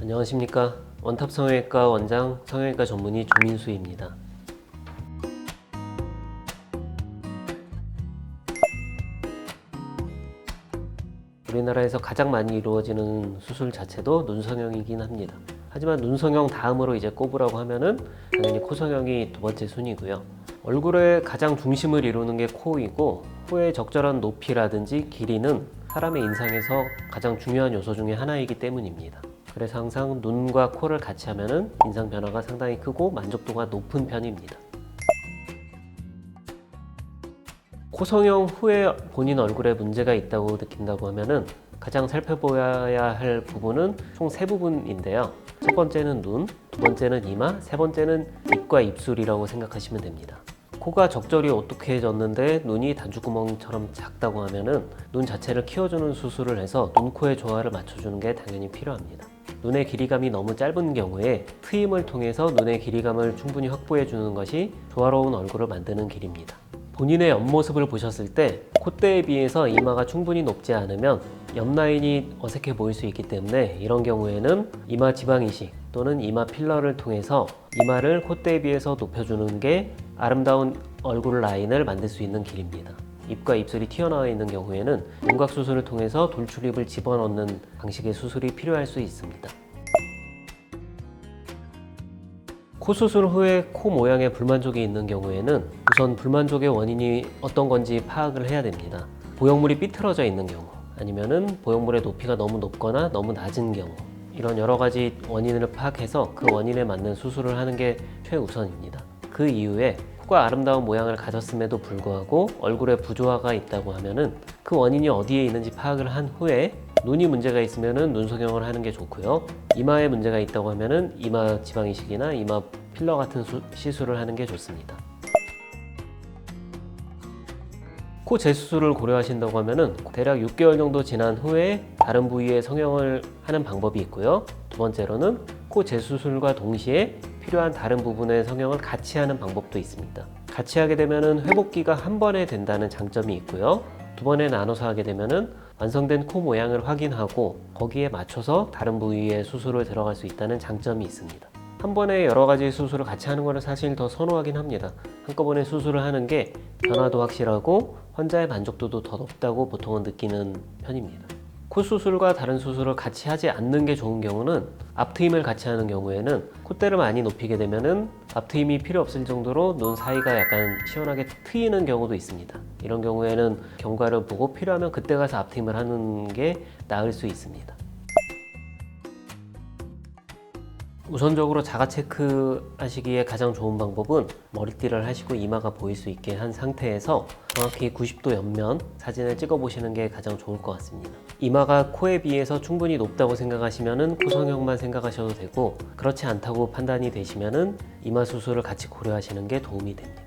안녕하십니까. 원탑 성형외과 원장 성형외과 전문의 조민수입니다. 우리나라에서 가장 많이 이루어지는 수술 자체도 눈성형이긴 합니다. 하지만 눈성형 다음으로 이제 꼽으라고 하면은 당연히 코성형이 두 번째 순위고요. 얼굴의 가장 중심을 이루는 게 코이고, 코의 적절한 높이라든지 길이는 사람의 인상에서 가장 중요한 요소 중에 하나이기 때문입니다. 그래서 항상 눈과 코를 같이 하면은 인상 변화가 상당히 크고 만족도가 높은 편입니다. 코성형 후에 본인 얼굴에 문제가 있다고 느낀다고 하면은 가장 살펴봐야 할 부분은 총 3부분인데요. 첫 번째는 눈, 두 번째는 이마, 세 번째는 입과 입술이라고 생각하시면 됩니다. 코가 적절히 오뚝해졌는데 눈이 단추구멍처럼 작다고 하면은 눈 자체를 키워주는 수술을 해서 눈, 코의 조화를 맞춰주는 게 당연히 필요합니다. 눈의 길이감이 너무 짧은 경우에 트임을 통해서 눈의 길이감을 충분히 확보해 주는 것이 조화로운 얼굴을 만드는 길입니다. 본인의 옆모습을 보셨을 때 콧대에 비해서 이마가 충분히 높지 않으면 옆라인이 어색해 보일 수 있기 때문에, 이런 경우에는 이마 지방 이식 또는 이마 필러를 통해서 이마를 콧대에 비해서 높여주는 게 아름다운 얼굴 라인을 만들 수 있는 길입니다. 입과 입술이 튀어나와 있는 경우에는 윤곽 수술을 통해서 돌출입을 집어넣는 방식의 수술이 필요할 수 있습니다. 코 수술 후에 코 모양에 불만족이 있는 경우에는 우선 불만족의 원인이 어떤 건지 파악을 해야 됩니다. 보형물이 삐뚤어져 있는 경우, 아니면은 보형물의 높이가 너무 높거나 너무 낮은 경우, 이런 여러 가지 원인을 파악해서 그 원인에 맞는 수술을 하는 게 최우선입니다. 그 이후에 코가 아름다운 모양을 가졌음에도 불구하고 얼굴에 부조화가 있다고 하면은 그 원인이 어디에 있는지 파악을 한 후에 눈이 문제가 있으면은 눈성형을 하는 게 좋고요. 이마에 문제가 있다고 하면은 이마 지방 이식이나 이마 필러 같은 시술을 하는 게 좋습니다. 코 재수술을 고려하신다고 하면은 대략 6개월 정도 지난 후에 다른 부위에 성형을 하는 방법이 있고요. 두 번째로는 코 재수술과 동시에 필요한 다른 부분의 성형을 같이 하는 방법도 있습니다. 같이 하게 되면은 회복기가 한 번에 된다는 장점이 있고요. 두 번에 나눠서 하게 되면은 완성된 코 모양을 확인하고 거기에 맞춰서 다른 부위에 수술을 들어갈 수 있다는 장점이 있습니다. 한 번에 여러 가지 수술을 같이 하는 것을 사실 더 선호하긴 합니다. 한꺼번에 수술을 하는 게 변화도 확실하고 환자의 만족도도 더 높다고 보통은 느끼는 편입니다. 코 수술과 다른 수술을 같이 하지 않는 게 좋은 경우는, 앞트임을 같이 하는 경우에는 콧대를 많이 높이게 되면은 앞트임이 필요 없을 정도로 눈 사이가 약간 시원하게 트이는 경우도 있습니다. 이런 경우에는 경과를 보고 필요하면 그때 가서 앞트임을 하는 게 나을 수 있습니다. 우선적으로 자가 체크 하시기에 가장 좋은 방법은 머리띠를 하시고 이마가 보일 수 있게 한 상태에서 정확히 90도 옆면 사진을 찍어 보시는 게 가장 좋을 것 같습니다. 이마가 코에 비해서 충분히 높다고 생각하시면 코성형만 생각하셔도 되고, 그렇지 않다고 판단이 되시면 이마 수술을 같이 고려하시는 게 도움이 됩니다.